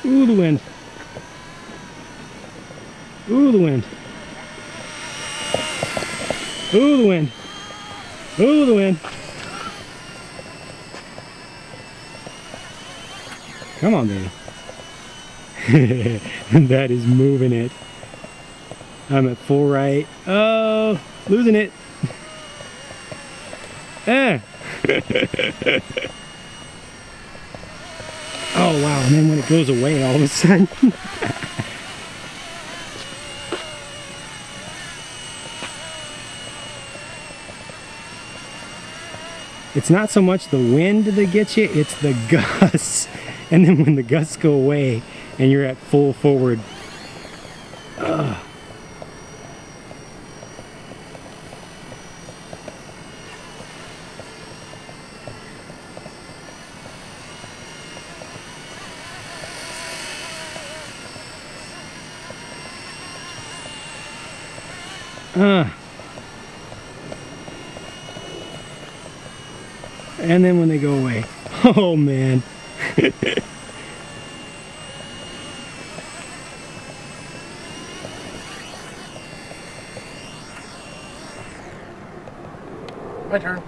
Ooh, the wind. Ooh, the wind. Ooh, the wind. Ooh, the wind. Come on, baby. That is moving it. I'm at full right. Oh, losing it. Ah. Oh, wow. And then when it goes away all of a sudden. It's not so much the wind that gets you, it's the gusts. And then when the gusts go away and you're at full forward. Ugh. And then when they go away, oh man. My turn.